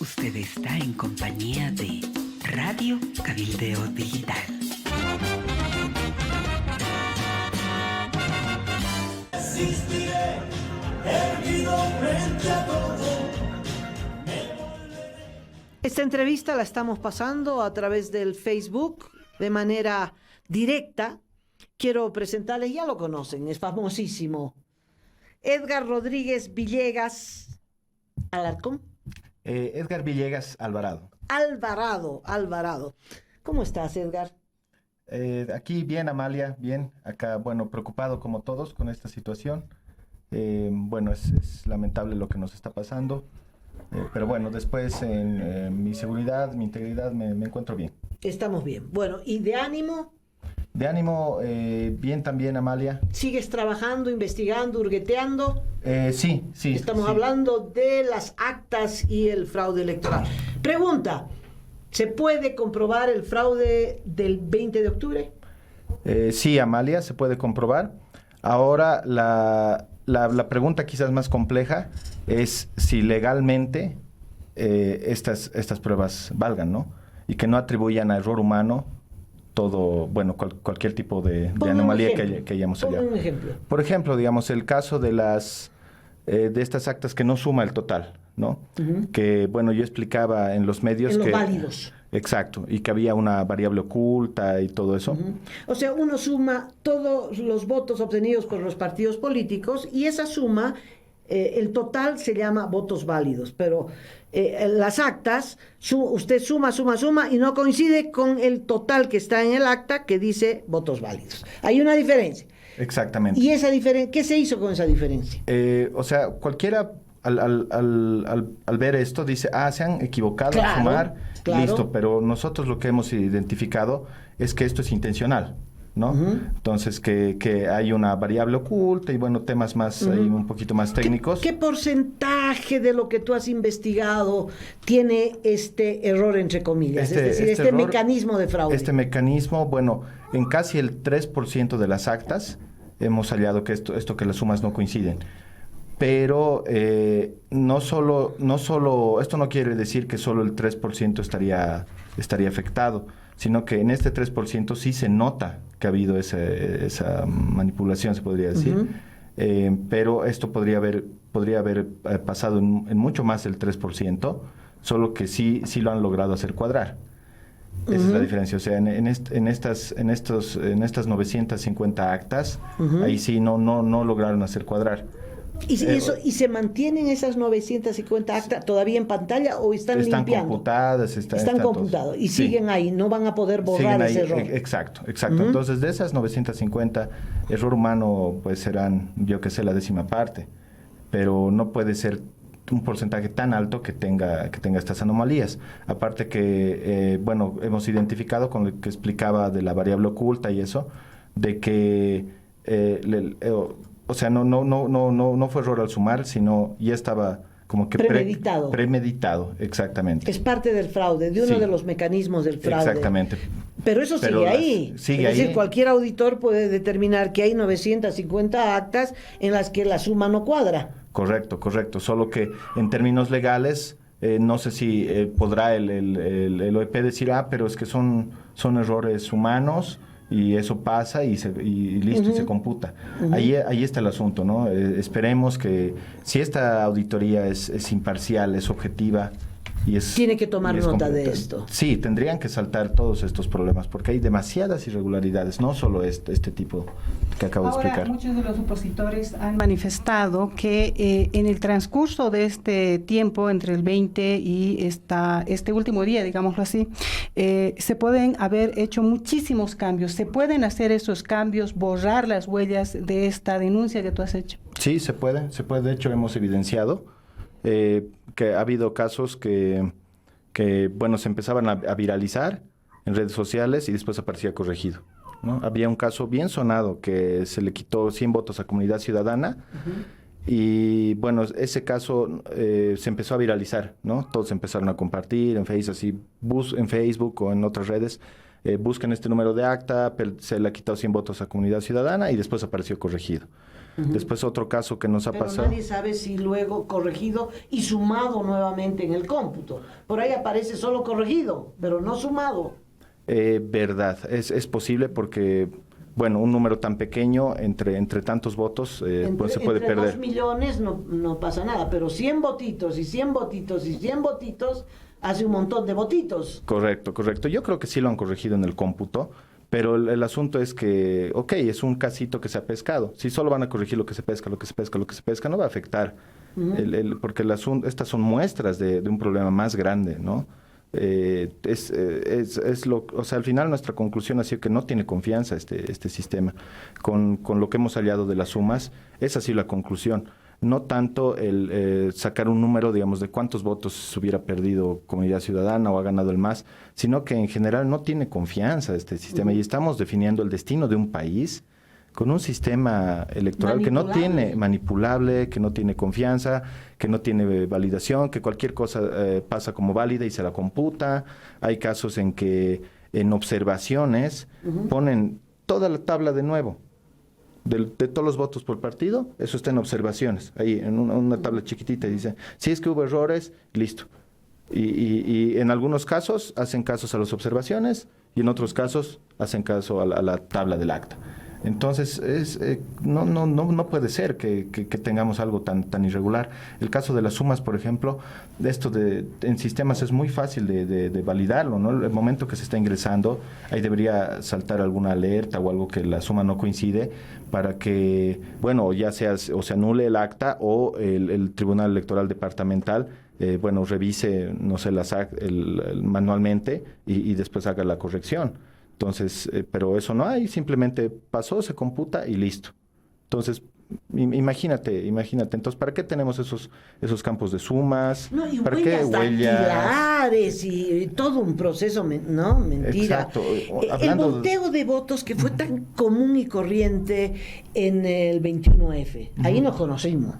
Usted está en compañía de Radio Cabildeo Digital. Existiré, erguido frente a todo. Esta entrevista la estamos pasando a través del Facebook de manera directa. Quiero presentarles, ya lo conocen, es famosísimo. Edgar Rodríguez Villegas Alarcón. Edgar Villegas Alvarado. Alvarado. ¿Cómo estás, Edgar? Aquí bien, Amalia, bien. Acá, bueno, preocupado como todos con esta situación. Bueno, es lamentable lo que nos está pasando. Pero bueno, después en mi seguridad, mi integridad, me encuentro bien. Estamos bien. Bueno, ¿y de ánimo? De ánimo, bien también, Amalia. ¿Sigues trabajando, investigando, hurgueteando? Sí. Estamos sí. hablando de las actas y el fraude electoral. Pregunta, ¿se puede comprobar el fraude del 20 de octubre? Sí, Amalia, se puede comprobar. Ahora, la pregunta quizás más compleja es si legalmente estas pruebas valgan, ¿no? Y que no atribuyan a error humano todo, bueno, cualquier tipo de anomalía que hayamos hallado. Pon un ejemplo. Por ejemplo, digamos, el caso de de estas actas que no suma el total, ¿no? Uh-huh. Que, bueno, yo explicaba en los medios En los que... válidos. Exacto, y que había una variable oculta y todo eso. Uh-huh. O sea, uno suma todos los votos obtenidos por los partidos políticos y esa suma, el total se llama votos válidos, pero las actas, usted suma y no coincide con el total que está en el acta que dice votos válidos. Hay una diferencia. Exactamente. ¿Y esa diferencia, qué se hizo con esa diferencia? O sea, cualquiera al ver esto dice, se han equivocado al sumar, claro. Listo, pero nosotros lo que hemos identificado es que esto es intencional, ¿no? Uh-huh. Entonces, que hay una variable oculta y, bueno, temas más, Uh-huh. ahí un poquito más técnicos. ¿Qué porcentaje de lo que tú has investigado tiene este error, entre comillas? Es decir, este error, mecanismo de fraude. Este mecanismo, bueno, en casi el 3% de las actas hemos hallado que esto que las sumas no coinciden. Pero no solo, esto no quiere decir que solo el 3% estaría afectado, sino que en este 3% sí se nota que ha habido esa manipulación, se podría decir. Uh-huh. Pero esto podría haber pasado en mucho más del 3%, solo que sí lo han logrado hacer cuadrar. Esa es la diferencia. O sea, en estas 950 actas, uh-huh. Ahí sí no lograron hacer cuadrar. ¿Y se mantienen esas 950 actas todavía en pantalla o están limpiando? Están computadas. Están computadas y sí. Siguen ahí, no van a poder borrar ese error. Exacto. Uh-huh. Entonces, de esas 950, error humano pues serán, yo que sé, la 10ª parte, pero no puede ser un porcentaje tan alto que tenga estas anomalías. Aparte que, bueno, hemos identificado con lo que explicaba de la variable oculta y eso, de que o sea, no fue error al sumar, sino ya estaba como que premeditado, exactamente. Es parte del fraude, de uno de los mecanismos del fraude. Exactamente. Pero eso sigue ahí. Sigue es decir, ahí. Cualquier auditor puede determinar que hay 950 actas en las que la suma no cuadra. Correcto. Solo que en términos legales, no sé si podrá el OEP decir, pero es que son errores humanos, y eso pasa y listo, uh-huh. Y se computa. Uh-huh. Ahí está el asunto, ¿no? Esperemos que si esta auditoría es imparcial, es objetiva y tiene que tomar nota de esto. Sí, tendrían que saltar todos estos problemas porque hay demasiadas irregularidades, no solo este tipo que acabo de explicar. Muchos de los opositores han manifestado que en el transcurso de este tiempo, entre el 20 y este último día, digámoslo así, se pueden haber hecho muchísimos cambios. ¿Se pueden hacer esos cambios, borrar las huellas de esta denuncia que tú has hecho? Sí, se puede. De hecho, hemos evidenciado que ha habido casos que bueno, se empezaban a viralizar en redes sociales y después aparecía corregido, ¿no? Había un caso bien sonado que se le quitó 100 votos a Comunidad Ciudadana. Uh-huh. Y bueno, ese caso se empezó a viralizar, ¿no? Todos empezaron a compartir en Facebook o en otras redes busquen este número de acta, se le ha quitado 100 votos a Comunidad Ciudadana y después apareció corregido. Después otro caso que nos ha Pero pasado... nadie sabe si luego corregido y sumado nuevamente en el cómputo. Por ahí aparece solo corregido, pero no sumado. Verdad, es posible porque, bueno, un número tan pequeño entre tantos votos pues se puede entre perder. 2 millones no pasa nada, pero 100 votitos y 100 votitos y 100 votitos hace un montón de votitos. Correcto. Yo creo que sí lo han corregido en el cómputo, pero el asunto es que, ok, es un casito que se ha pescado. Si solo van a corregir lo que se pesca, no va a afectar. Porque estas son muestras de un problema más grande, ¿no? O sea, al final nuestra conclusión ha sido que no tiene confianza este sistema. Con lo que hemos hallado de las sumas, esa ha sido la conclusión. No tanto el sacar un número, digamos, de cuántos votos se hubiera perdido Comunidad Ciudadana o ha ganado el MAS, sino que en general no tiene confianza este sistema y estamos definiendo el destino de un país con un sistema electoral que no tiene manipulable, que no tiene confianza, que no tiene validación, que cualquier cosa pasa como válida y se la computa. Hay casos en que en observaciones ponen toda la tabla de nuevo. De todos los votos por partido, eso está en observaciones, ahí en una tabla chiquitita, y dice, si es que hubo errores, listo. Y en algunos casos hacen casos a las observaciones y en otros casos hacen caso a la tabla del acta. Entonces, no puede ser que tengamos algo tan irregular. El caso de las sumas, por ejemplo, en sistemas es muy fácil de validarlo, ¿no? El momento que se está ingresando, ahí debería saltar alguna alerta o algo que la suma no coincide para que, bueno, ya sea o se anule el acta o el Tribunal Electoral Departamental revise, no sé, manualmente y después haga la corrección. Entonces, pero eso no hay, simplemente pasó, se computa y listo. Entonces, imagínate. Entonces, ¿para qué tenemos esos campos de sumas? No, y ¿Para qué dactilares y todo un proceso, ¿no? Mentira. Exacto. El volteo de votos que fue tan común y corriente en el 21F, ahí nos conocimos.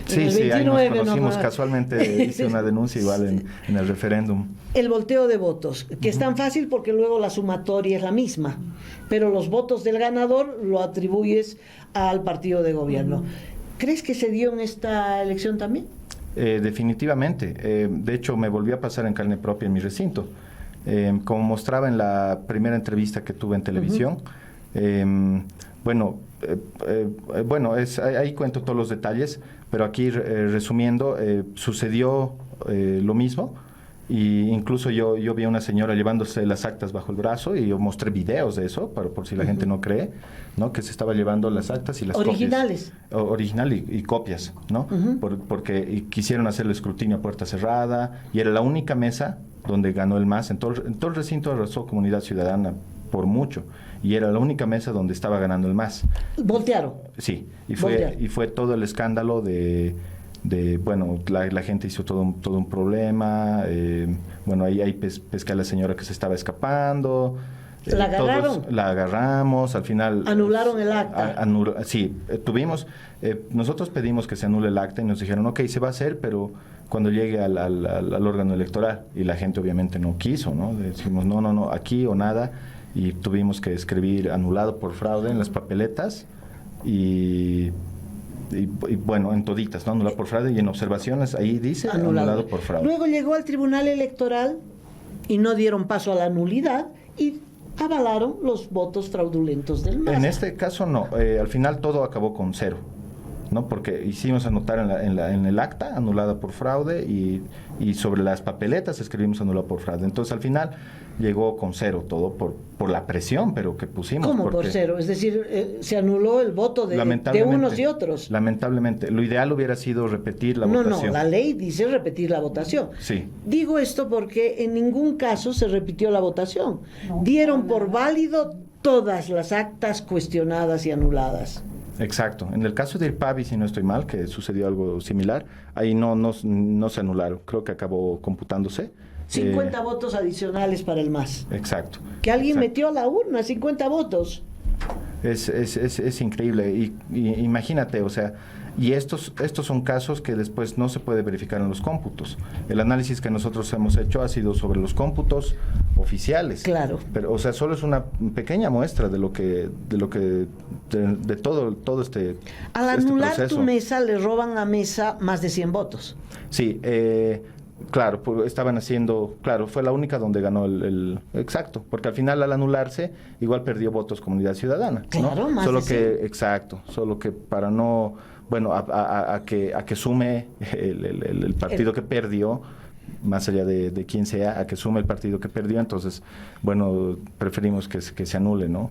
Sí, ahí nos conocimos casualmente, hice una denuncia igual en el referéndum. El volteo de votos, que es tan fácil porque luego la sumatoria es la misma, pero los votos del ganador lo atribuyes al partido de gobierno. ¿Crees que se dio en esta elección también? Definitivamente. De hecho, me volvió a pasar en carne propia en mi recinto. Como mostraba en la primera entrevista que tuve en televisión, ahí cuento todos los detalles, pero aquí resumiendo, sucedió lo mismo, y incluso yo vi a una señora llevándose las actas bajo el brazo y yo mostré videos de eso, por si la gente no cree, ¿no? Que se estaba llevando las actas y las originales. Copias. Original y copias, ¿no? Porque quisieron hacer el escrutinio a puerta cerrada y era la única mesa donde ganó el MAS. En todo el recinto arrasó Comunidad Ciudadana por mucho, y era la única mesa donde estaba ganando el MAS. ¿Voltearon? Sí, y fue todo el escándalo la gente hizo todo un problema, ahí pesca a la señora que se estaba escapando. ¿La agarraron? La agarramos, al final... ¿Anularon el acta? Nosotros pedimos que se anule el acta y nos dijeron, ok, se va a hacer, pero cuando llegue al órgano electoral, y la gente obviamente no quiso, ¿no? Decimos, no, aquí o nada, y tuvimos que escribir anulado por fraude en las papeletas y en toditas, ¿no? Anulado por fraude, y en observaciones ahí dice anulado por fraude. Luego llegó al Tribunal Electoral y no dieron paso a la nulidad y avalaron los votos fraudulentos del MAS. En este caso no, al final todo acabó con 0, ¿no? Porque hicimos anotar en el acta anulada por fraude y sobre las papeletas escribimos anulada por fraude. Entonces al final llegó con 0 todo por la presión, pero que pusimos. ¿Cómo por 0? Es decir, se anuló el voto de unos y otros. Lamentablemente. Lo ideal hubiera sido repetir la votación. No, la ley dice repetir la votación. Sí. Digo esto porque en ningún caso se repitió la votación. Dieron por válido todas las actas cuestionadas y anuladas. Exacto. En el caso de Irpavi, si no estoy mal, que sucedió algo similar, ahí no se anularon. Creo que acabó computándose. 50 votos adicionales para el MAS. Exacto. Que alguien metió a la urna 50 votos. Es increíble. Y imagínate, o sea, Y estos son casos que después no se puede verificar en los cómputos. El análisis que nosotros hemos hecho ha sido sobre los cómputos oficiales. Claro. Pero, o sea, solo es una pequeña muestra de todo este Al este anular proceso. tu mesa, le roban a Mesa más de 100 votos. Sí, claro, estaban haciendo, claro, fue la única donde ganó exacto, porque al final al anularse igual perdió votos Comunidad Ciudadana, ¿no? Claro, más solo de que 100. exacto, solo que para no, bueno, a que sume el partido que perdió, más allá de quién sea, a que sume el partido que perdió, entonces, bueno, preferimos que se anule, ¿no?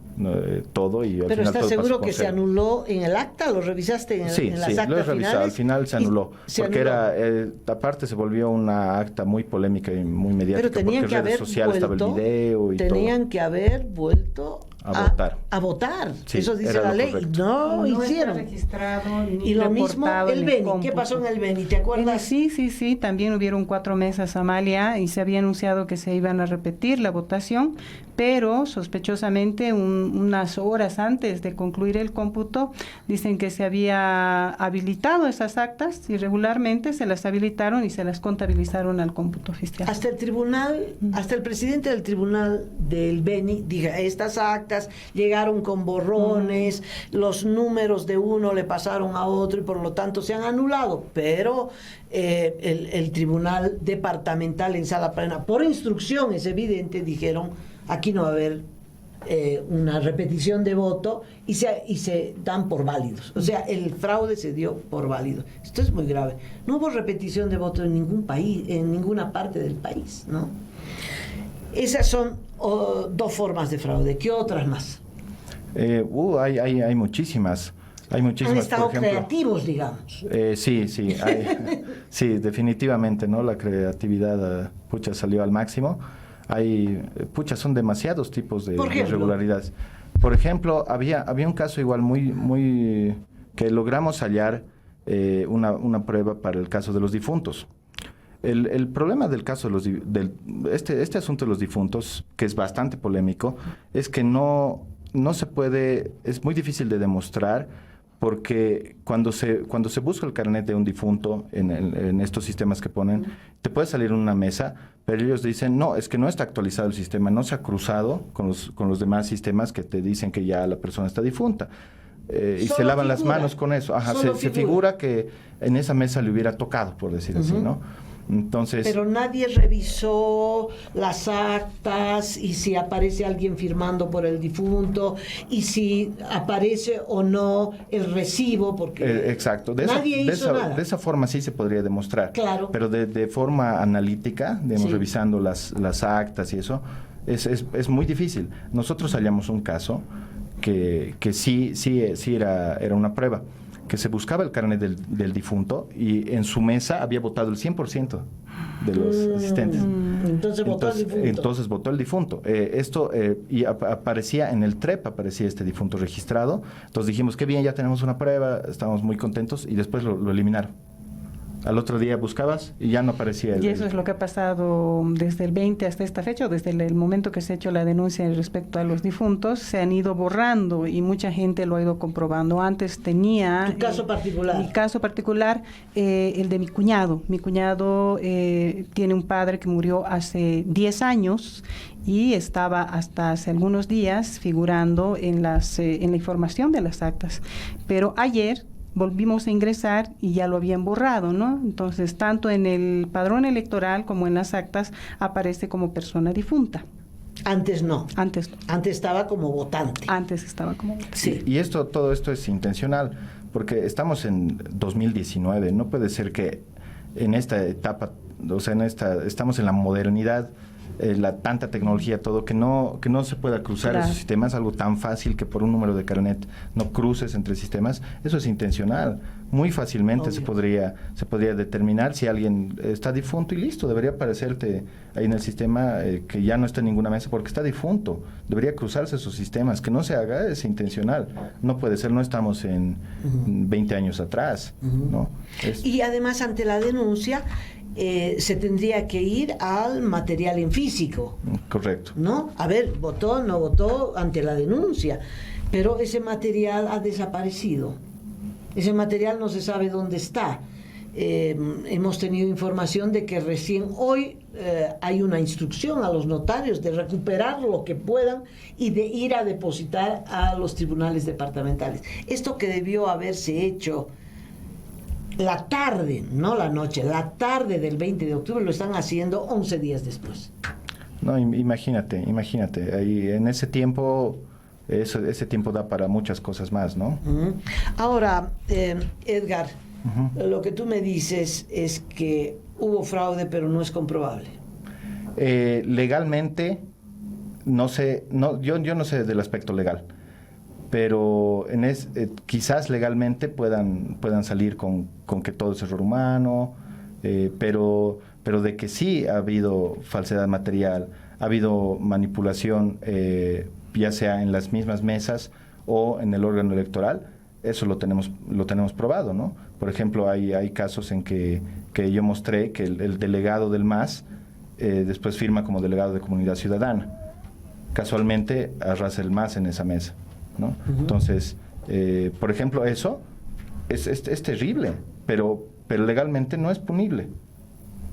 Todo y al Pero final ¿estás todo seguro pasó que con se cero. anuló en el acta? ¿Lo revisaste en Sí, las sí, actas lo he revisado. finales? Al final se Y anuló. se Porque anuló. aparte se volvió una acta muy polémica y muy mediática. Pero tenían porque que en redes haber sociales estaba el vuelto, video y tenían todo. que haber vuelto A votar. A votar. Sí, Eso dice era la lo ley. correcto. No está hicieron. registrado ni Y lo mismo reportado el en Beni. ¿Qué cómputo. pasó en el Beni? ¿Te acuerdas? Sí, también hubieron 4 mesas, Amalia, y se había anunciado que se iban a repetir la votación, pero sospechosamente unas horas antes de concluir el cómputo, dicen que se había habilitado esas actas, irregularmente se las habilitaron y se las contabilizaron al cómputo oficial. Hasta el tribunal, hasta el presidente del tribunal del Beni dijo, estas actas llegaron con borrones, los números de uno le pasaron a otro y por lo tanto se han anulado, pero el tribunal departamental en sala plena, por instrucción es evidente, dijeron, aquí no va a haber una repetición de voto y se dan por válidos. O sea, el fraude se dio por válido. Esto es muy grave. No hubo repetición de voto en ningún país, en ninguna parte del país, ¿no? Esas son 2 formas de fraude. ¿Qué otras más? Hay muchísimas. Hay muchísimas, Han estado por ejemplo. creativos, digamos. Sí, sí, definitivamente, ¿no? La creatividad, salió al máximo. Son demasiados tipos de irregularidades. Por ejemplo, había un caso igual muy que logramos hallar una prueba para el caso de los difuntos. El problema del caso de este asunto de los difuntos, que es bastante polémico, es que no se puede, es muy difícil de demostrar, porque cuando se busca el carnet de un difunto en estos sistemas que ponen, te puede salir una mesa, pero ellos dicen, no, es que no está actualizado el sistema, no se ha cruzado con los demás sistemas que te dicen que ya la persona está difunta. Y se lavan las manos con eso. Ajá, se figura que en esa mesa le hubiera tocado, por decir así, ¿no? Entonces, pero nadie revisó las actas y si aparece alguien firmando por el difunto y si aparece o no el recibo, porque exacto. nadie hizo nada. De esa forma sí se podría demostrar. Claro. Pero de forma analítica, digamos, Sí. revisando las actas y eso, es muy difícil. Nosotros hallamos un caso que sí era una prueba, que se buscaba el carnet del difunto y en su mesa había votado el 100% de los asistentes. Entonces votó el difunto. Entonces votó el difunto. Y aparecía en el TREP, aparecía este difunto registrado. Entonces dijimos, qué bien, ya tenemos una prueba, estamos muy contentos, y después lo eliminaron. Al otro día buscabas y ya no aparecía. Y eso es lo que ha pasado desde el 20 hasta esta fecha, o desde el momento que se ha hecho la denuncia respecto a los difuntos, se han ido borrando y mucha gente lo ha ido comprobando. Antes tenía... ¿Tu caso particular? Mi caso particular, el de mi cuñado. Mi cuñado tiene un padre que murió hace 10 años y estaba hasta hace algunos días figurando en la información de las actas. Pero ayer volvimos a ingresar y ya lo habían borrado, ¿no? Entonces, tanto en el padrón electoral como en las actas aparece como persona difunta. Antes no. Antes estaba como votante. Antes estaba como votante. Sí. Y todo esto es intencional, porque estamos en 2019, no puede ser que en esta etapa, o sea, estamos en la modernidad, tanta tecnología, todo, que no se pueda cruzar Claro. esos sistemas, algo tan fácil que por un número de carnet no cruces entre sistemas. Eso es intencional. Muy fácilmente se podría determinar si alguien está difunto y listo, debería aparecerte ahí en el sistema que ya no está en ninguna mesa porque está difunto. Debería cruzarse esos sistemas. Que no se haga es intencional. No puede ser, no estamos en 20 años atrás, ¿no? Y además, ante la denuncia, se tendría que ir al material en físico. Correcto. ¿No? A ver, votó, no votó ante la denuncia, pero ese material ha desaparecido. Ese material no se sabe dónde está. Hemos tenido información de que recién hoy hay una instrucción a los notarios de recuperar lo que puedan y de ir a depositar a los tribunales departamentales. Esto que debió haberse hecho la tarde, no la noche, la tarde del 20 de octubre, lo están haciendo 11 días después. No, imagínate, ahí en ese tiempo, ese tiempo da para muchas cosas más, ¿no? Ahora, Edgar, lo que tú me dices es que hubo fraude, pero no es comprobable. Legalmente, no sé, yo no sé del aspecto legal, pero quizás legalmente puedan salir con que todo es error humano, pero de que sí ha habido falsedad material, ha habido manipulación, ya sea en las mismas mesas o en el órgano electoral, eso lo tenemos probado, ¿no? Por ejemplo, hay casos en que yo mostré que el delegado del MAS después firma como delegado de Comunidad Ciudadana. Casualmente arrasa el MAS en esa mesa, ¿no? Entonces, por ejemplo, eso es terrible, pero legalmente no es punible.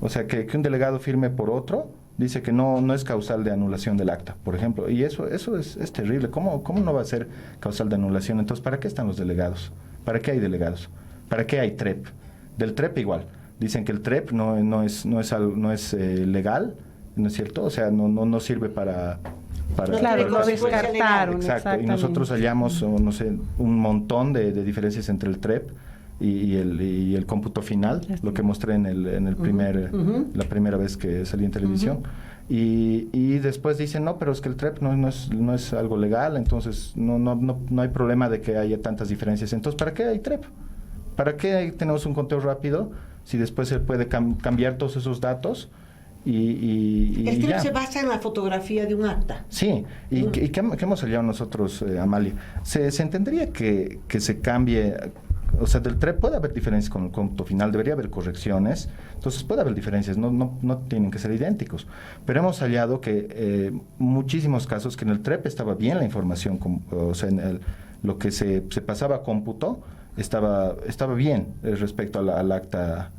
O sea, que un delegado firme por otro, dice que no es causal de anulación del acta, por ejemplo. Y eso es terrible. ¿Cómo no va a ser causal de anulación? Entonces, ¿para qué están los delegados? ¿Para qué hay delegados? ¿Para qué hay TREP? Del TREP igual. Dicen que el TREP no es legal, ¿no es cierto? O sea, no sirve para claro, lo descartaron. Exacto. Y nosotros hallamos, no sé, un montón de diferencias entre el TREP y el cómputo final, lo que mostré en el la primera vez que salí en televisión. Y después dicen, no, pero es que el TREP no es algo legal, entonces no hay problema de que haya tantas diferencias. Entonces, ¿para qué hay TREP? ¿Para qué tenemos un conteo rápido si después se puede cambiar todos esos datos? El TREP se basa en la fotografía de un acta. Sí, y ¿qué hemos hallado nosotros, Amalia? Se entendería que se cambie. O sea, del TREP puede haber diferencias con el cómputo final, debería haber correcciones, entonces puede haber diferencias, no tienen que ser idénticos. Pero hemos hallado que muchísimos casos que en el TREP estaba bien la información, o sea, lo que se pasaba a cómputo estaba bien respecto al acta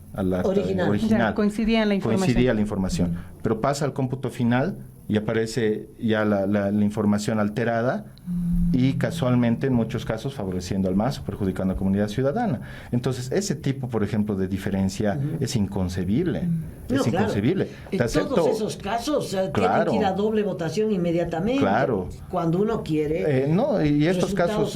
original. Ya, coincidía la información. Pero pasa al cómputo final y aparece ya la información alterada y casualmente en muchos casos favoreciendo al MAS o perjudicando a la comunidad ciudadana. Entonces, ese tipo, por ejemplo, de diferencia es inconcebible. Es inconcebible. En todos esos casos tienen que ir a doble votación inmediatamente. Claro. Cuando uno quiere. Y estos casos,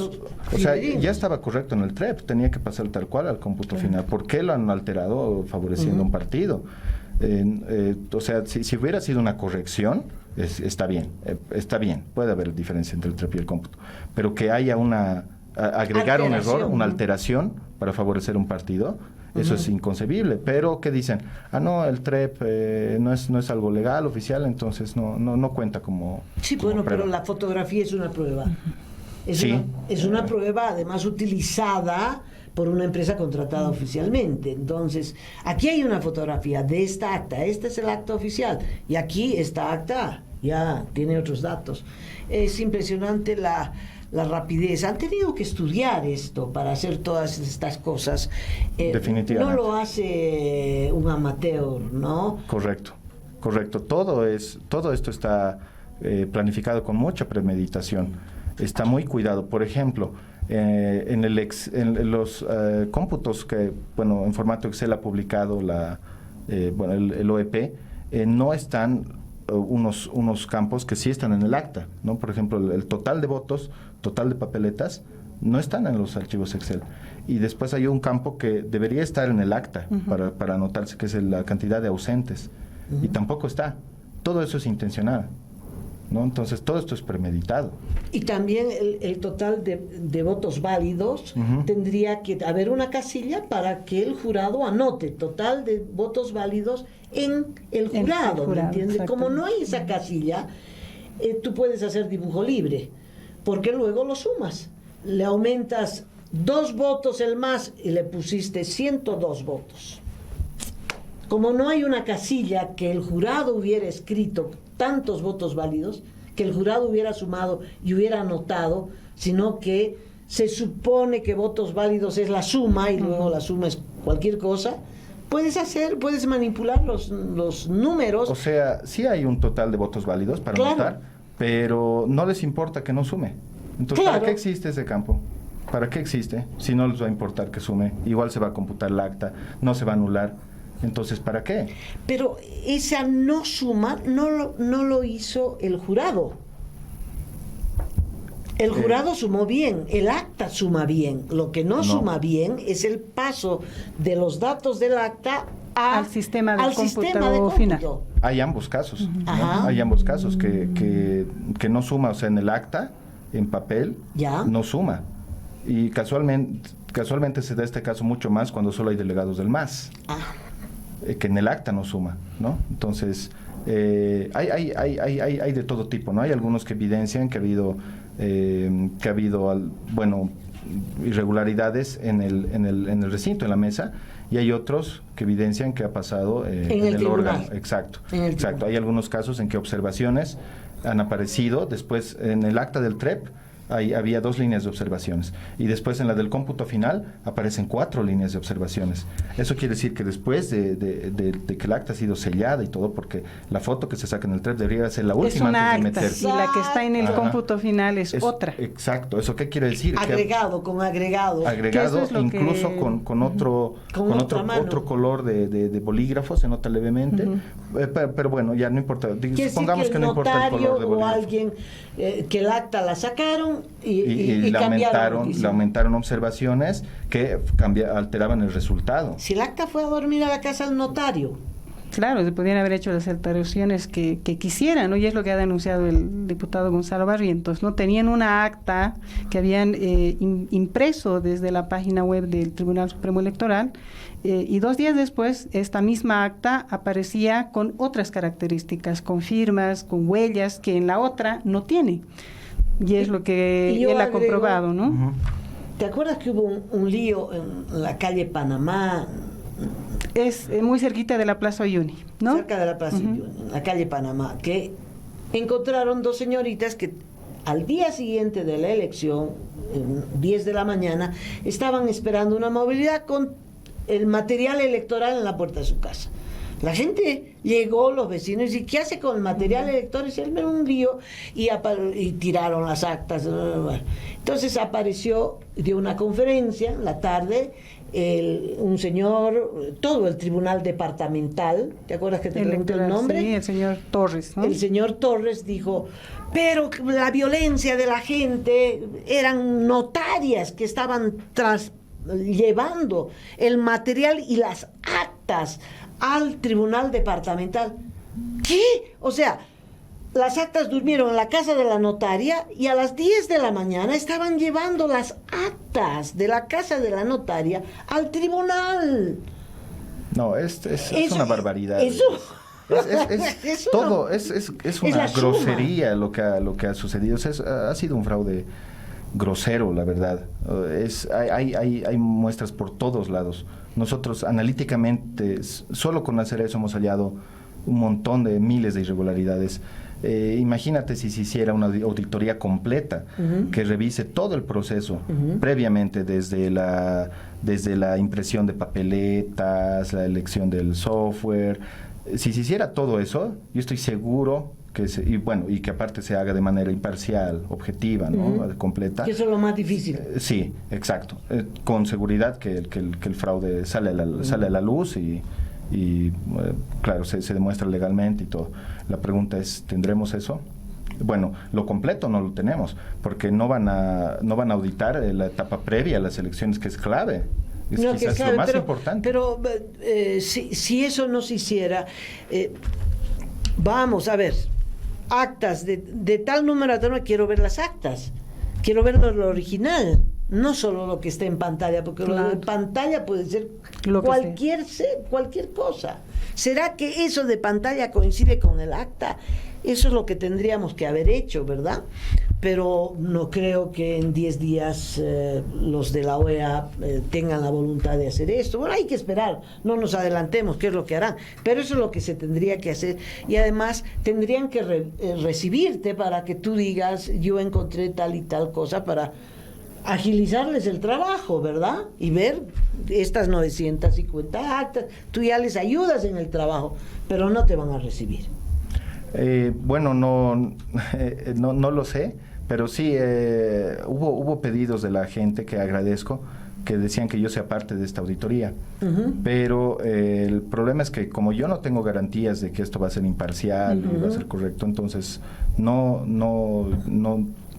o sea, ya estaba correcto en el TREP, tenía que pasar tal cual al cómputo final. ¿Por qué lo han alterado favoreciendo a un partido? O sea, si hubiera sido una corrección, está bien, puede haber diferencia entre el TREP y el cómputo, pero que haya agregar un error, una alteración para favorecer un partido, eso es inconcebible. Pero ¿qué dicen? No, el TREP no es algo legal, oficial, entonces no cuenta como bueno, prueba. pero la fotografía es una prueba. Es una prueba además utilizada por una empresa contratada oficialmente. Entonces, aquí hay una fotografía de esta acta, este es el acta oficial, y aquí esta acta ya tiene otros datos. Es impresionante la rapidez. Han tenido que estudiar esto para hacer todas estas cosas. Definitivamente. No lo hace un amateur, ¿no? Correcto. Todo esto está planificado con mucha premeditación. Está muy cuidado. Por ejemplo, en los cómputos que, en formato Excel ha publicado el OEP, no están unos campos que sí están en el acta, ¿no? Por ejemplo, el total de votos, total de papeletas, no están en los archivos Excel. Y después hay un campo que debería estar en el acta para anotarse, que es la cantidad de ausentes. Y tampoco está. Todo eso es intencional, ¿no? Entonces, todo esto es premeditado. Y también el total de votos válidos, tendría que haber una casilla para que el jurado anote total de votos válidos en el jurado, ¿me entiendes? Como no hay esa casilla, tú puedes hacer dibujo libre, porque luego lo sumas. Le aumentas 2 votos el más y le pusiste 102 votos. Como no hay una casilla que el jurado hubiera escrito tantos votos válidos, que el jurado hubiera sumado y hubiera anotado, sino que se supone que votos válidos es la suma y luego la suma es cualquier cosa, puedes manipular los números. O sea, sí hay un total de votos válidos para Claro. votar, pero no les importa que no sume. Entonces, Claro. ¿para qué existe ese campo? ¿Para qué existe? Si no les va a importar que sume, igual se va a computar la acta, no se va a anular. Entonces, ¿para qué? Pero esa no suma no lo hizo el jurado. El jurado sumó bien, el acta suma bien. Lo que no suma bien es el paso de los datos del acta al sistema de sistema de cómputo final. cómputo. Hay ambos casos, ¿no? Ajá. Hay ambos casos que no suma, o sea, en el acta, en papel, Ya. no suma. Y casualmente se da este caso mucho más cuando solo hay delegados del MAS, Ah, que en el acta no suma, ¿no? Entonces, hay de todo tipo, ¿no? Hay algunos que evidencian que ha habido irregularidades en el recinto, en la mesa, y hay otros que evidencian que ha pasado en el el tribunal. órgano. Exacto, En el exacto. tribunal. Hay algunos casos en que observaciones han aparecido después en el acta del TREP. Había 2 líneas de observaciones y después en la del cómputo final aparecen 4 líneas de observaciones. Eso quiere decir que después de que el acta ha sido sellada y todo, porque la foto que se saca en el TREP debería ser la Es última una antes de acta meter. y la que está en el Ajá. cómputo final es otra. Exacto. ¿Eso qué quiere decir? Que agregado, con agregado. agregado, Que eso es lo incluso que- con otro Con otra mano. otro color de bolígrafo, se nota levemente. Pero bueno, ya no importa. Quiere decir Supongamos que el no importa el notario color de o bolígrafo. alguien que el acta la sacaron y le cambiaron lo que le hicieron. aumentaron observaciones que alteraban el resultado. Si el acta fue a dormir a la casa del notario, Claro, se podrían haber hecho las alteraciones que quisieran, ¿no? Y es lo que ha denunciado el diputado Gonzalo Barrientos, ¿no? Tenían una acta que habían impreso desde la página web del Tribunal Supremo Electoral y 2 días después esta misma acta aparecía con otras características, con firmas, con huellas que en la otra no tiene. Y es lo que Y yo él ha agrego- comprobado, ¿no? Ujú. ¿te acuerdas que hubo un lío en la calle Panamá, Es muy cerquita de la Plaza Uyuni, ¿no? cerca de la Plaza Uyuni, en la calle Panamá, que encontraron 2 señoritas que al día siguiente de la elección, 10 de la mañana, estaban esperando una movilidad con el material electoral en la puerta de su casa? La gente llegó, los vecinos, y ¿qué hace con el material electoral? Y se armó un lío y tiraron las actas. Entonces apareció, dio una conferencia en la tarde, un señor, todo el tribunal departamental, ¿te acuerdas que te pregunté el Electoral, nombre? sí, el señor Torres, ¿no? El señor Torres dijo, pero la violencia de la gente eran notarias que estaban llevando el material y las actas al tribunal departamental. ¿Qué? O sea, las actas durmieron en la casa de la notaria y a las 10 de la mañana estaban llevando las actas de la casa de la notaria al tribunal. No, es Eso- una barbaridad. eso- Es Eso todo, no- es es una la suma. grosería lo que ha sucedido. O sea, ha sido un fraude grosero, la verdad. Hay muestras por todos lados. Nosotros analíticamente, solo con hacer eso hemos hallado un montón de miles de irregularidades. Imagínate si se hiciera una auditoría completa que revise todo el proceso previamente, desde la impresión de papeletas, la elección del software. Si se hiciera todo eso, yo estoy seguro y que aparte se haga de manera imparcial, objetiva, ¿no? Completa. Que eso es lo más difícil. Sí, exacto. Con seguridad que el fraude sale a la luz y claro, se demuestra legalmente y todo. La pregunta es, ¿tendremos eso? Bueno, lo completo no lo tenemos, porque no van a auditar la etapa previa a las elecciones, que es clave. Es No, que quizás sabe, lo más pero, importante. Pero si eso no se hiciera, vamos a ver, actas de tal número a tal número, quiero ver las actas, quiero ver lo original, no solo lo que está en pantalla, porque lo de Claro. pantalla puede ser Lo que cualquier cosa. ¿Será que eso de pantalla coincide con el acta? Eso es lo que tendríamos que haber hecho, ¿verdad? Pero no creo que en 10 días los de la OEA tengan la voluntad de hacer esto. Bueno, hay que esperar, no nos adelantemos qué es lo que harán, pero eso es lo que se tendría que hacer. Y además tendrían que recibirte para que tú digas, yo encontré tal y tal cosa, para agilizarles el trabajo, ¿verdad? Y ver estas 950 actas, tú ya les ayudas en el trabajo, pero no te van a recibir. Bueno, no lo sé, pero sí hubo pedidos de la gente que agradezco, que decían que yo sea parte de esta auditoría. Pero el problema es que como yo no tengo garantías de que esto va a ser imparcial y va a ser correcto, entonces no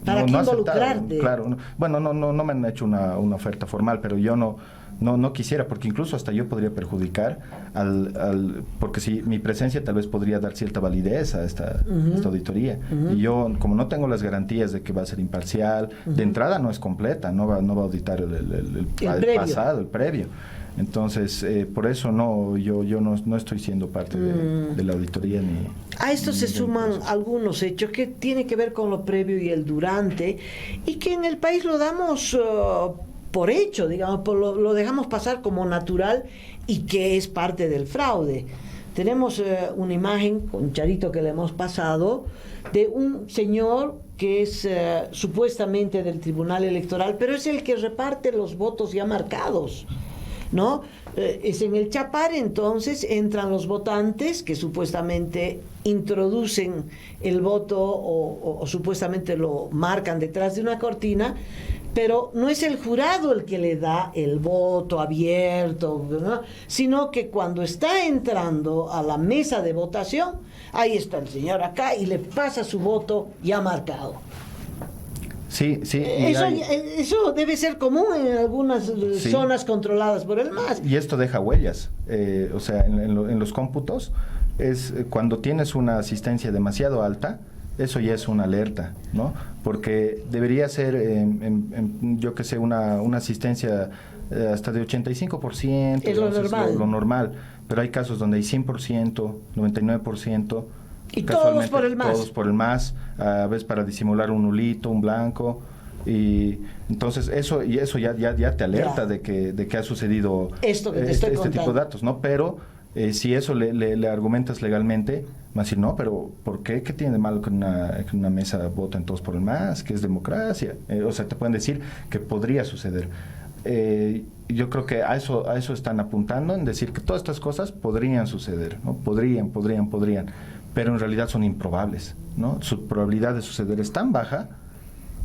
¿Para qué involucrarte? Claro, bueno, no me han hecho una oferta formal, pero yo no quisiera, porque incluso hasta yo podría perjudicar porque si mi presencia tal vez podría dar cierta validez a esta auditoría. Y yo, como no tengo las garantías de que va a ser imparcial, de entrada no es completa, no va a auditar el pasado, el previo. Entonces, por eso yo no estoy siendo parte de la auditoría ni... A esto se suman algunos hechos que tienen que ver con lo previo y el durante, y que en el país lo damos por hecho, digamos, lo dejamos pasar como natural y que es parte del fraude. Tenemos una imagen con Charito que le hemos pasado de un señor que es supuestamente del Tribunal Electoral, pero es el que reparte los votos ya marcados, ¿no? Es en el Chapar, entonces entran los votantes que supuestamente introducen el voto o supuestamente lo marcan detrás de una cortina, pero no es el jurado el que le da el voto abierto, ¿no? Sino que cuando está entrando a la mesa de votación, ahí está el señor acá y le pasa su voto ya marcado. Sí. Eso debe ser común en algunas zonas controladas por el MAS. Y esto deja huellas. O sea, en los cómputos, es cuando tienes una asistencia demasiado alta, eso ya es una alerta, ¿no? Porque debería ser, yo que sé, una asistencia hasta de 85%. Es lo normal. Lo normal. Pero hay casos donde hay 100%, 99%. Y todos por el MAS. Todos por el MAS, a veces para disimular un nulito, un blanco. Y entonces eso ya te alerta de que ha sucedido esto que te este tipo de datos, ¿no? Pero si eso le argumentas legalmente, van a decir, no, pero ¿por qué? ¿Qué tiene de malo que una mesa voten todos por el MAS? Que es democracia. O sea, te pueden decir que podría suceder. Yo creo que a eso están apuntando, en decir que todas estas cosas podrían suceder, ¿no? Podrían, pero en realidad son improbables, ¿no? Su probabilidad de suceder es tan baja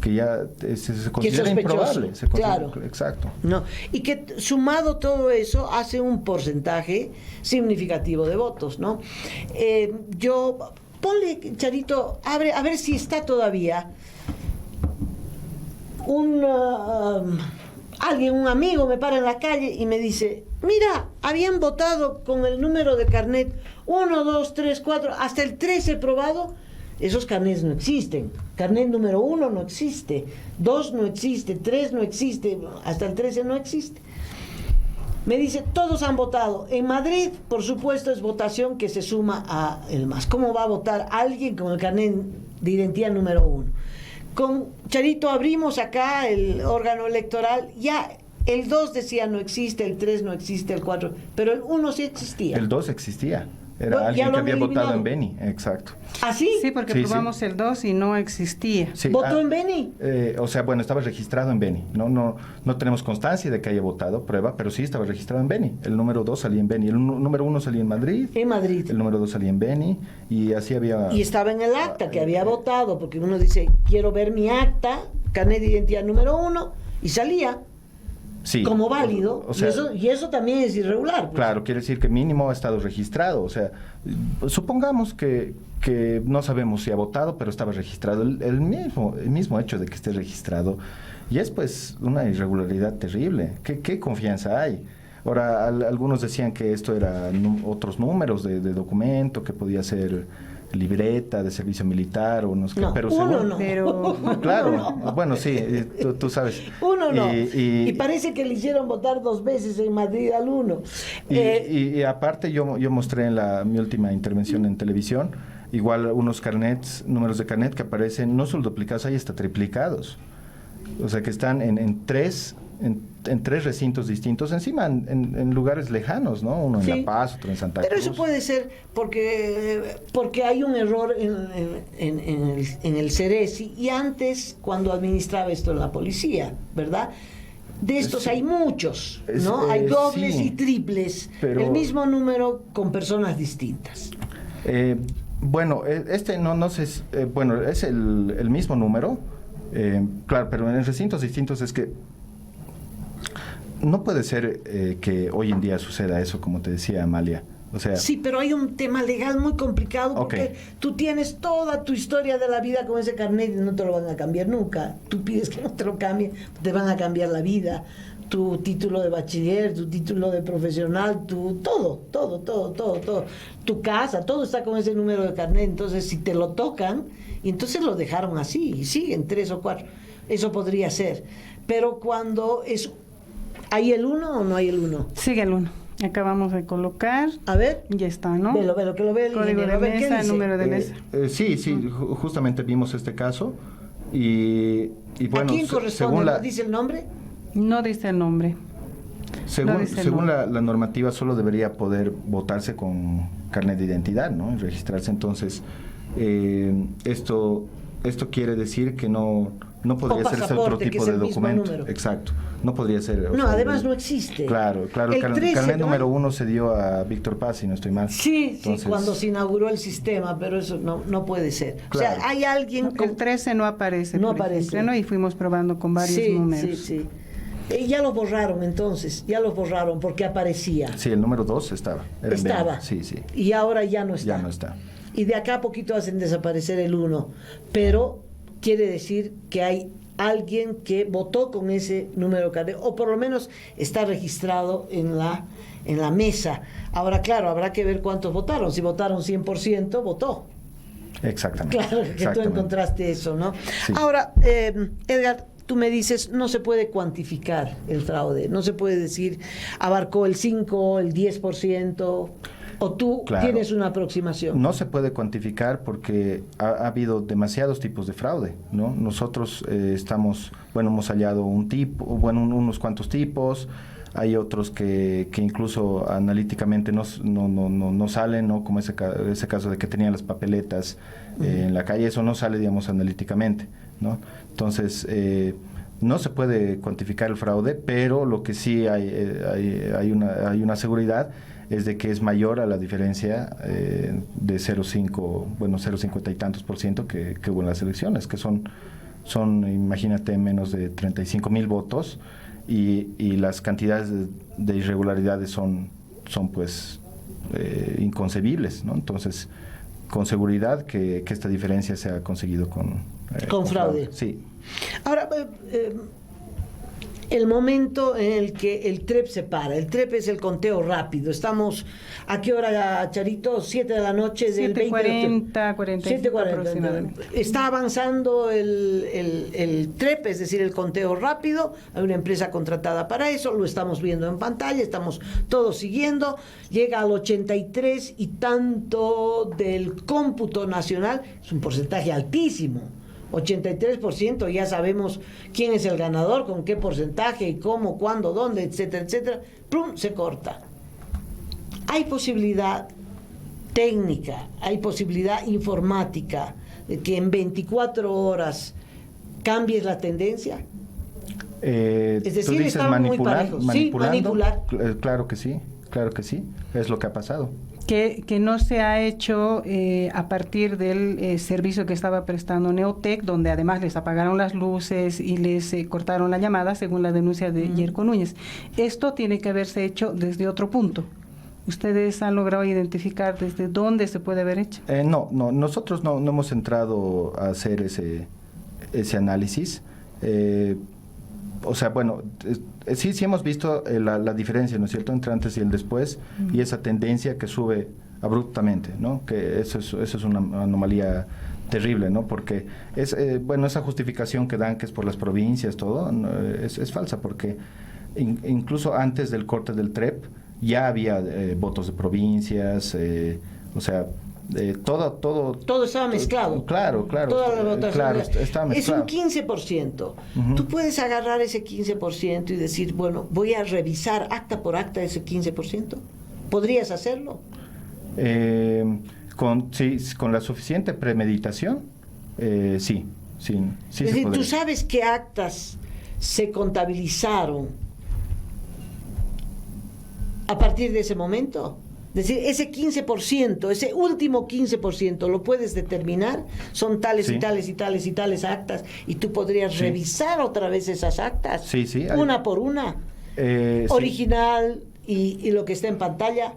que ya se considera improbable. Claro. Exacto. No, y que sumado todo eso hace un porcentaje significativo de votos, ¿no? Ponle, Charito, abre, a ver si está todavía un amigo me para en la calle y me dice, mira, habían votado con el número de carnet 1, 2, 3, 4, hasta el 13 probado. Esos carnets no existen. Carnet número 1 no existe, 2 no existe, 3 no existe, hasta el 13 no existe. Me dice, todos han votado. En Madrid, por supuesto, es votación que se suma a el MAS. ¿Cómo va a votar alguien con el carnet de identidad número 1? Con Charito abrimos acá el órgano electoral, ya el 2 decía no existe, el 3 no existe, el 4, pero el 1 sí existía. El 2 existía. Era Bueno, alguien que había eliminado. votado en Beni, exacto. ¿Ah, sí? Sí, porque Sí, probamos el 2 y no existía. Sí, ¿Votó en Beni? O sea, bueno, estaba registrado en Beni. No tenemos constancia de que haya votado, prueba, pero sí estaba registrado en Beni. El número 2 salía en Beni. El número 1 salía en Madrid. En Madrid. El número 2 salía en Beni. Y así había... Y estaba en el acta que había votado, porque uno dice, quiero ver mi acta, carnet de identidad número 1, y salía Sí. como válido, O sea, y eso también es irregular. Pues. Claro, quiere decir que mínimo ha estado registrado. O sea, supongamos que no sabemos si ha votado, pero estaba registrado. El mismo hecho de que esté registrado y es pues una irregularidad terrible. ¿Qué confianza hay? Ahora, algunos decían que esto era otros números de documento, que podía ser libreta de servicio militar o no sé qué, pero uno según, no. Pero claro, No. bueno, sí, tú sabes. Uno no. Y parece que le hicieron votar 2 veces en Madrid al 1. Y aparte yo mostré en mi última intervención en televisión, igual unos carnets, números de carnet que aparecen no solo duplicados, hay hasta triplicados. O sea que están en tres en 3 recintos distintos, encima en lugares lejanos, ¿no? Uno en Sí. La Paz, otro en Santa Pero Cruz. eso puede ser porque hay un error en el Ceresi y antes cuando administraba esto en la policía, ¿verdad? De estos Sí. hay muchos, ¿no? Hay dobles sí, y triples, pero- el mismo número con personas distintas. Bueno, este no sé, bueno, es el mismo número, claro, pero en recintos distintos es que no puede ser que hoy en día suceda eso, como te decía Amalia. O sea, Sí, pero hay un tema legal muy complicado porque Ok. tú tienes toda tu historia de la vida con ese carnet y no te lo van a cambiar nunca. Tú pides que no te lo cambien, te van a cambiar la vida. Tu título de bachiller, tu título de profesional, todo. Tu casa, todo está con ese número de carnet. Entonces, si te lo tocan, y entonces lo dejaron así, y siguen 3 o 4. Eso podría ser. Pero cuando es... ¿Hay el 1 o no hay el 1? Sigue el 1. Acabamos de colocar. A ver, Ya está, ¿no? velo, que lo vea el Código ingeniero. de A ver, ¿qué mesa, dice? número de mesa. sí, justamente vimos este caso y ¿A bueno, quién corresponde? según ¿No la, dice el nombre? No dice el nombre. No dice el según nombre. la normativa solo debería poder votarse con carnet de identidad, ¿no? Y registrarse. Entonces, esto quiere decir que no podría ser ese otro pasaporte, que tipo es de el mismo documento. número. Exacto. No podría ser. o No, sea, además no existe. Claro, El el 13, carnet ¿no? número 1 se dio a Víctor Paz, si no estoy mal. Sí, Entonces, cuando se inauguró el sistema, pero eso no puede ser. O Claro. sea, hay alguien El 13 no aparece. No por aparece. ejemplo, ¿no? Y fuimos probando con varios Sí, números. sí. Ya lo borraron entonces, ya lo borraron porque aparecía. Sí, el número 2 estaba. Era en Estaba. verde. Sí, sí. Y ahora ya no está. Ya no está. Y de acá a poquito hacen desaparecer el 1. Pero quiere decir que hay alguien que votó con ese número de carnet, o por lo menos está registrado en la mesa. Ahora, claro, habrá que ver cuántos votaron. Si votaron 100%, votó. Exactamente. Claro, que tú exactamente. encontraste eso, ¿no? Sí. Ahora, Edgar, tú me dices, no se puede cuantificar el fraude, no se puede decir, abarcó el 5, el 10%, o tú Claro. tienes una aproximación. No se puede cuantificar porque ha habido demasiados tipos de fraude, ¿no? Nosotros hemos hallado unos cuantos tipos, hay otros que incluso analíticamente no salen, ¿no? Como ese caso de que tenían las papeletas en la calle, eso no sale, digamos, analíticamente, ¿no? Entonces, no se puede cuantificar el fraude, pero lo que sí hay una seguridad es de que es mayor a la diferencia de 0,50 y tantos % que hubo en las elecciones, que son, imagínate, menos de 35,000 votos y las cantidades de irregularidades son pues inconcebibles, ¿no? Entonces, con seguridad que esta diferencia se ha conseguido con fraude. Sí. Ahora, el momento en el que el TREP se para. El TREP es el conteo rápido. Estamos, ¿a qué hora, Charito? 7 de la noche del 7:40, 45 7:40. aproximadamente. Está avanzando el TREP, es decir, el conteo rápido. Hay una empresa contratada para eso, lo estamos viendo en pantalla, estamos todos siguiendo. Llega al 83 y tanto del cómputo nacional, es un porcentaje altísimo. 83%, ya sabemos quién es el ganador, con qué porcentaje y cómo, cuándo, dónde, etcétera, etcétera. ¡Plum! Se corta. Hay posibilidad técnica, hay posibilidad informática de que en 24 horas cambies la tendencia. Es decir, tú dices estaban muy manipular, parejos. Sí, manipulando. manipular. Claro que sí, es lo que ha pasado. Que no se ha hecho a partir del servicio que estaba prestando Neotec, donde además les apagaron las luces y les cortaron la llamada, según la denuncia de Yerko Núñez. Esto tiene que haberse hecho desde otro punto. ¿Ustedes han logrado identificar desde dónde se puede haber hecho? No, nosotros no hemos entrado a hacer ese análisis. O sea, bueno, sí hemos visto la diferencia, ¿no es cierto?, entre antes y el después, y esa tendencia que sube abruptamente, ¿no? Que eso es una anomalía terrible, ¿no? Porque esa justificación que dan, que es por las provincias, todo, es falsa, porque incluso antes del corte del TREP ya había votos de provincias, o sea, Todo estaba mezclado. Claro. Toda la votación Claro, es estaba mezclado. un 15%. Tú puedes agarrar ese 15% y decir, bueno, voy a revisar acta por acta ese 15%. ¿Podrías hacerlo? Con la suficiente premeditación, sí Es se decir, podría. ¿tú sabes qué actas se contabilizaron a partir de ese momento? Es decir, ese 15%, ese último 15%, ¿lo puedes determinar? Son tales Sí. y tales y tales y tales actas, y tú podrías Sí. revisar otra vez esas actas, Sí, una por una, Sí. original y lo que está en pantalla,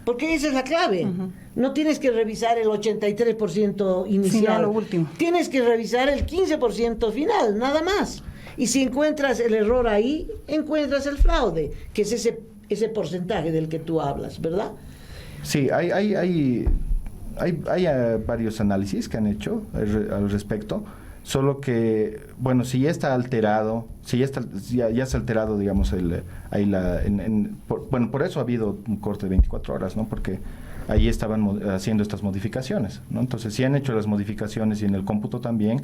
porque esa es la clave. No tienes que revisar el 83% inicial, Sino lo último. tienes que revisar el 15% final, nada más. Y si encuentras el error ahí, encuentras el fraude, que es ese porcentaje del que tú hablas, ¿verdad? Sí, hay varios análisis que han hecho al respecto, solo que, bueno, si ya está alterado, ya se ha alterado, digamos, por eso ha habido un corte de 24 horas, ¿no? Porque ahí estaban haciendo estas modificaciones, ¿no? Entonces, si han hecho las modificaciones y en el cómputo también,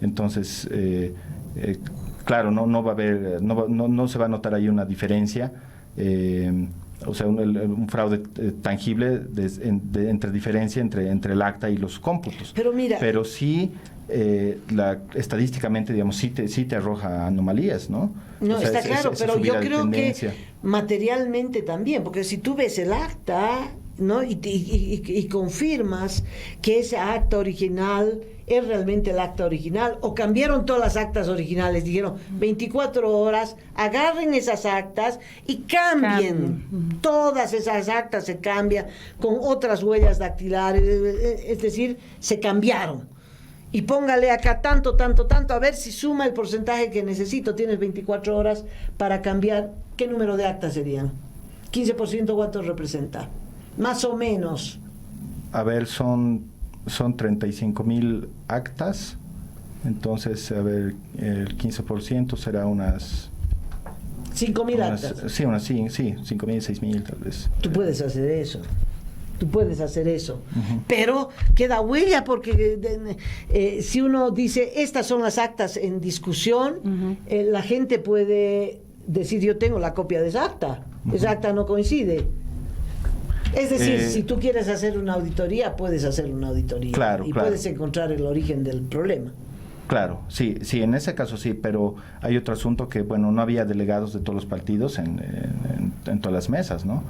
entonces, claro, no va a haber, no se va a notar ahí una diferencia, o sea, un fraude tangible entre diferencia entre el acta y los cómputos. Pero mira, pero sí, estadísticamente, digamos, sí te arroja anomalías, ¿no? no, O sea, está claro, esa pero yo subida de creo tendencia. que materialmente también, porque si tú ves el acta, ¿no? y confirmas que ese acta original es realmente el acta original, o cambiaron todas las actas originales, dijeron 24 horas, agarren esas actas y cambien. Todas esas actas se cambian con otras huellas dactilares, es decir, se cambiaron. Y póngale acá tanto, a ver si suma el porcentaje que necesito. Tienes 24 horas para cambiar. ¿Qué número de actas serían? 15%, ¿cuánto representa? Más o menos. A ver, son 35,000 actas, entonces, a ver, el 15% será unas... 5.000 actas. Sí, 5,000, 6,000 tal vez. Tú puedes hacer eso. Pero queda huella porque si uno dice, estas son las actas en discusión, la gente puede decir, yo tengo la copia de esa acta. Esa acta no coincide. Es decir, si tú quieres hacer una auditoría, puedes hacer una auditoría. Claro, y claro. puedes encontrar el origen del problema. Claro, sí, en ese caso sí, pero hay otro asunto que, bueno, no había delegados de todos los partidos en todas las mesas, ¿no?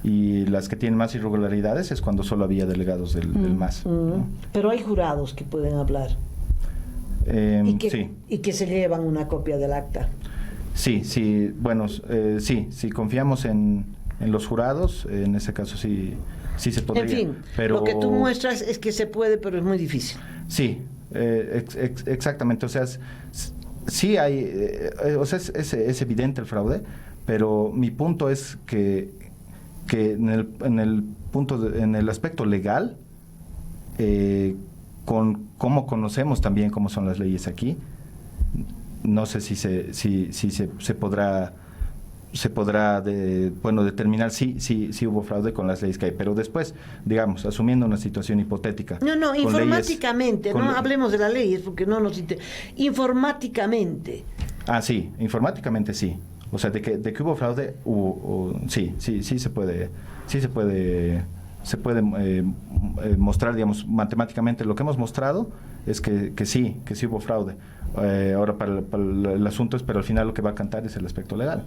Y las que tienen más irregularidades es cuando solo había delegados del MAS, ¿no? Pero hay jurados que pueden hablar Sí. y que se llevan una copia del acta. Sí, bueno, si confiamos en los jurados, en ese caso sí se podría. En fin, pero lo que tú muestras es que se puede, pero es muy difícil. Sí, exactamente, o sea, sí hay, o sea, es evidente el fraude, pero mi punto es que en el aspecto legal, con cómo conocemos también cómo son las leyes aquí, no sé si se podrá determinar si hubo fraude con las leyes que hay, pero después, digamos, asumiendo una situación hipotética. No, con informáticamente, leyes, no hablemos de las leyes porque no nos informáticamente. Sí, informáticamente sí. O sea, de que hubo fraude, sí se puede mostrar, digamos, matemáticamente. Lo que hemos mostrado es que sí hubo fraude. Ahora para el asunto es, pero al final lo que va a cantar es el aspecto legal.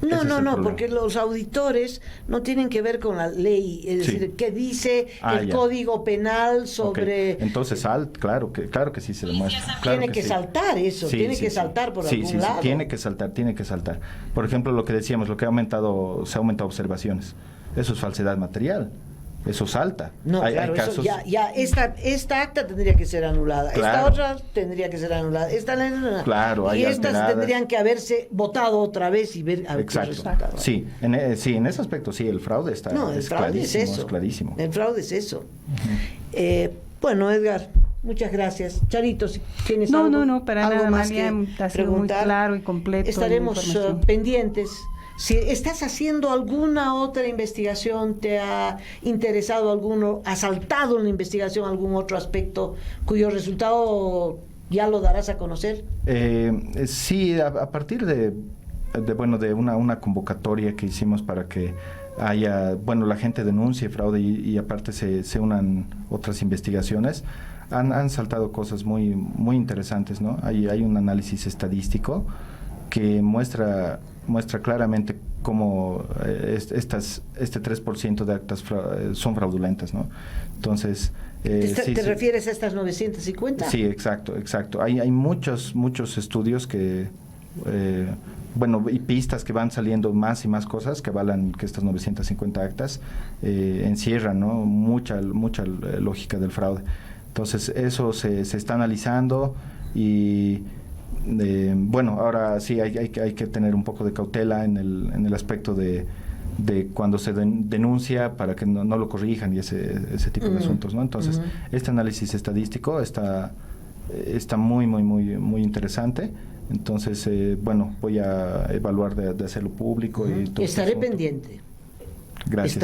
No, porque los auditores no tienen que ver con la ley, es decir, ¿qué dice el Código Penal sobre...? Okay. Entonces, claro que sí se demuestra. Claro tiene que saltar eso, tiene que saltar por algún lado. Sí, tiene que saltar. Por ejemplo, lo que decíamos, se ha aumentado observaciones. Eso es falsedad material. Eso salta. No, claro, eso esta acta tendría que ser anulada, claro. Esta otra tendría que ser anulada, claro, y estas alteradas. tendrían que haberse votado otra vez y ver a ver qué resultado. Sí, en ese aspecto sí, el fraude está el fraude es eso. Es clarísimo. El fraude es eso. Bueno, Edgar, muchas gracias. Charito, si tienes algo, No, para algo nada, más María, que ha sido muy preguntar, claro y completo. estaremos pendientes. Si estás haciendo alguna otra investigación, te ha interesado alguno, ha saltado en la investigación algún otro aspecto cuyo resultado ya lo darás a conocer. Sí, a partir de una convocatoria que hicimos para que haya, la gente denuncie fraude y aparte se unan otras investigaciones, han saltado cosas muy, muy interesantes, ¿no? Hay un análisis estadístico que muestra claramente cómo este 3% de actas son fraudulentas, ¿no? Entonces... ¿Te refieres a estas 950? Sí, exacto. Hay muchos estudios que... y pistas que van saliendo más y más cosas que avalan que estas 950 actas encierran, ¿no? mucha lógica del fraude. Entonces eso se está analizando y ahora sí hay que tener un poco de cautela en el aspecto de cuando se denuncia para que no lo corrijan y ese tipo de asuntos, ¿no? Entonces este análisis estadístico está muy muy muy muy interesante. Entonces, voy a evaluar de hacerlo público. Y todo estaré pendiente. Gracias.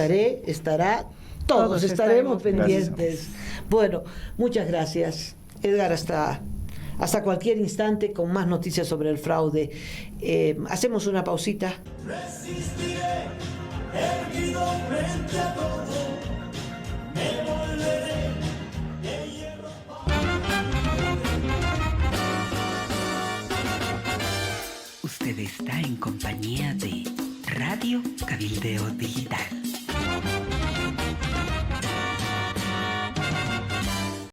Todos estaremos pendientes. Gracias. Bueno, muchas gracias, Edgar, hasta cualquier instante con más noticias sobre el fraude. Hacemos una pausita. Resistiré, erguido frente a todo, me volveré de hierro. Usted está en compañía de Radio Cabildeo Digital.